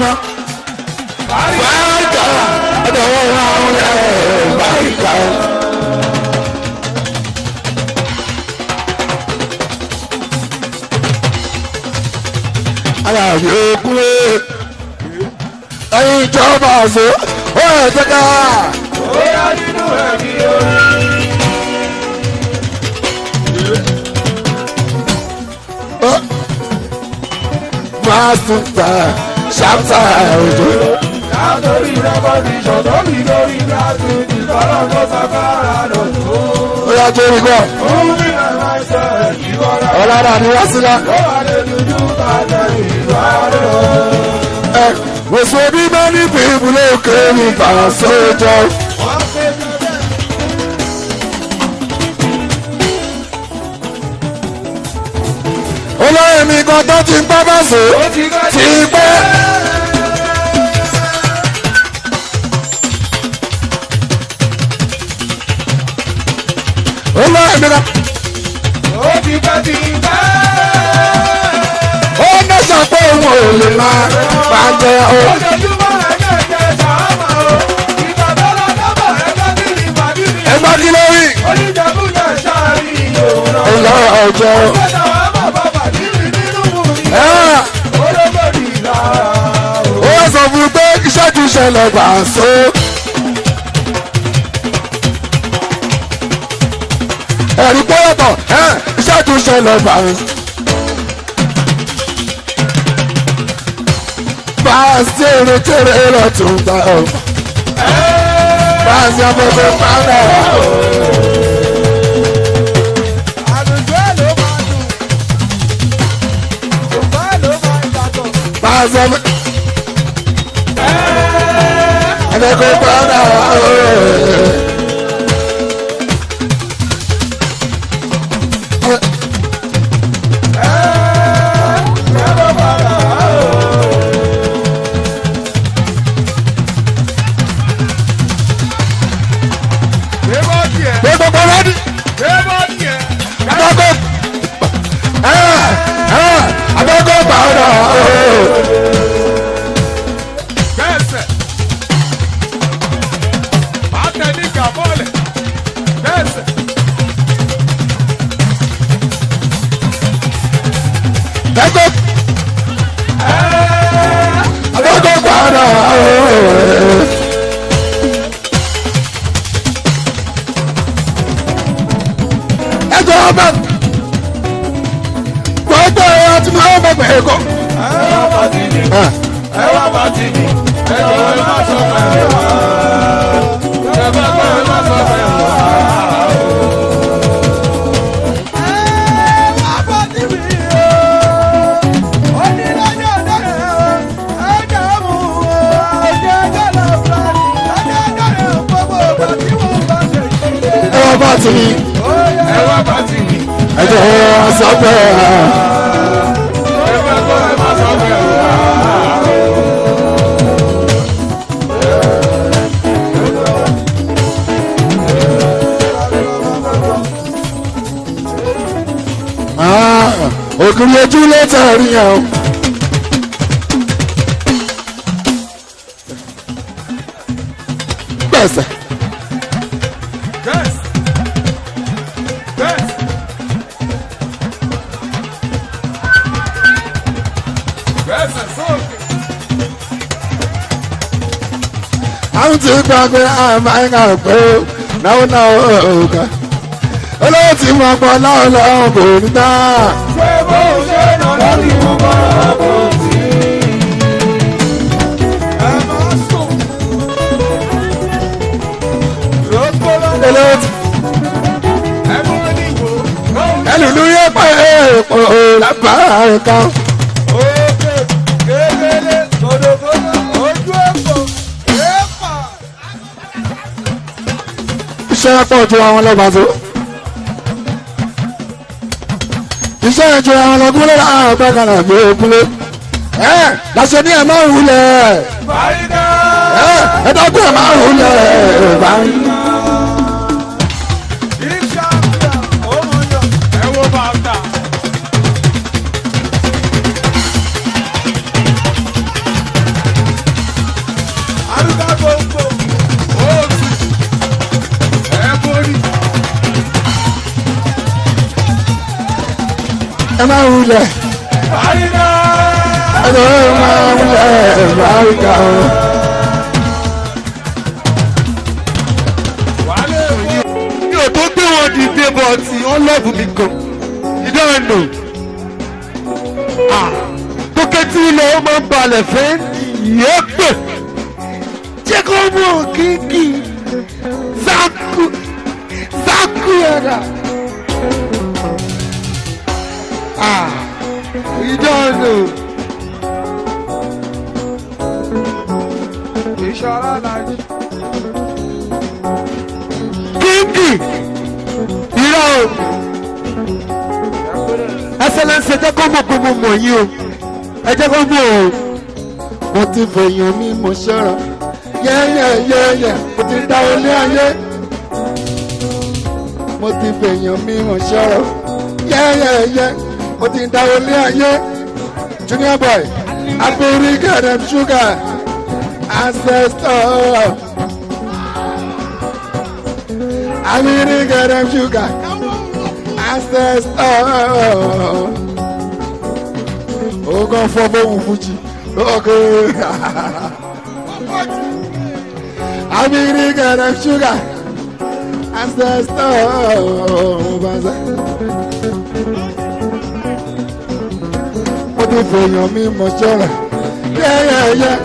náà. Báyìíká ọ̀dọ̀ wọn àwọn báyìíká. Aláàbí okú ẹ̀yin ìjọba àṣọ ó ẹ̀ tẹ́ka. Ó yá nínú ẹ̀mí orin. Máa tún ta ṣáàtà òjò. Látòrí rẹ́kọ̀dìṣọ̀ tó fi lórí gíláàsì ìtọ́lọ́ tó sàkárà lọ́dún. Ó yá jórí gbọ́. Ó ní ẹ̀rọ ẹ̀ṣẹ̀ ìwọ́ra. Ọ̀làdà ni wá sílá. Ó wà lè dúdú bàjẹ́ ìwà rẹ̀. With so many people who came in for soldier. Wọ́n ṣe bẹ́ẹ̀. Olóyè mi kan tó ti ń pẹ́ bá so ti pẹ́. Olóyè mi kan. Ó ti pẹ́ ti pẹ́. Ó ní sọ pé òun ò lè máa bàjẹ́ o. Ojoojúmọ́ ẹ̀jẹ̀ jẹ́ sàámà o. Ìgbàgbọ́lá dábàá ẹgbẹ́ kí ni ìpàdé mi. Ẹgbẹ́ kí ló rí? Oníjàkújà ṣáàrí òun. Ọlọ́run ọjọ́. Ọjọ́ àwọn bàbá nínú nínú mi. Olóògbé ìlara o. Ó sọ fún un pé iṣẹ́ ti ṣẹlẹ̀ gbà so. Ẹ̀rí pọ́lọ́tọ̀ iṣẹ́ ti ṣẹlẹ̀ gbà so. Báàsì èrè lọ tún gbà ọ́. Báàsì afẹ́fẹ́ pàdé. Àdùjọ ló máa dùn. Yorùbá ló máa yàtọ̀. Báàsì afẹ́fẹ́ pàdé. Gbogbo rẹ́dí. Abẹ́kọ̀ pàdé. Abẹ́kọ̀ pàdé. Ẹjọ́ ọba gbogbo ẹ̀yà tí máa ń bẹ̀gbẹ̀ ẹ̀kọ́. Ẹwà bá ti ní. Ẹwà bá ti ní. Ẹjọ́ ẹ má sọ fẹ́ wá. Ẹgbẹ́ pẹ́ ẹ má sọ fẹ́ wá. Ẹwà bá ti ní. Onílọ́jọ́ dẹ́rẹ́ ẹjọ́ mú ọjọ́ gẹ́lẹ́ fúlàní. Ẹjọ́ gẹ́lẹ́ gbogbo ọgbà tí wọ́n bá ṣe ìṣẹ̀lẹ̀. Ẹwà bá ti ní. Ẹwà bá ti ní. Ẹjọ́ sọ́gbẹ́. Ẹgbẹ́ pẹ́ ẹ má sọ fẹ́ wá. Ògiri ojú ló tẹ̀rí yẹn o. Gbèsè. Yes. Yes. Yes, it's okay. Àwọn tí ń gbàgbé àmàlà pé náwó ọ̀gá. Olówó tí mo gbọ́ lọ́wọ́ kò ní dá. Ṣé bó ṣe nà lórí mú bọ́ ọ̀bọ̀ tí? Ẹ máa sùn. Rògbò lọ́wọ́. Olówó tí Ẹ mú ní ìwò. ẹlùlú yẹ pé èèpò lábàá kan. Òkè kékeré kòdòkòdò ojú ẹ̀fọ́ èèpà. Iṣẹ́ pọ̀ ju àwọn lọ́gbà tó. Iṣẹ́ ìjọ àwọn ọlọ́gúnlé láàrín ọgbẹ́ kan àgbé ògúnlé. Láṣẹ ní ẹ̀ máa ń wulẹ̀. Fàyídà. Ẹ̀dọ́gbọ̀n ẹ̀ máa ń wulẹ̀. Ìṣàmùlà òmùyọ̀ ẹ̀wọ̀ bàtà. ẹ máa wulẹ̀ ẹ máa wulẹ̀ báríkà o. mi ò tó gbé wọn dìde bọ̀ tí wọ́n lọ́ọ̀bù mi gan ìdáhùn tó kẹ́tí lọ ó máa ń balẹ̀ fẹ́ yẹ́pẹ̀ jẹ́ kó mú kíkì sáku ẹ̀dá. ìdáhùn ìṣọ́ra náà. kíkì ìrọ̀ o ẹsẹ̀lẹ́sẹ̀ jẹ́ kó mọ̀ pé mo mọ̀ yín o ẹ jẹ́ kó mọ̀ o. mo ti fèèyàn mi mo ṣọ́ra yẹ́yẹ́yẹ́yẹ́ mo ti dá olé ayé. mo ti fèèyàn mi mo ṣọ́ra yẹ́yẹ́yẹ́ mo ti dá olé ayé. Junior boy abiri gẹ̀rẹ̀ sugar ancestor abiri gẹ̀rẹ̀ sugar ancestor. Ogan fọ́ bóun fújì lókè. Abiri gẹ̀rẹ̀ sugar ancestor. Mo ti fèèyàn mi mọ̀ ṣọ́ra yẹ́yẹ́yẹ́.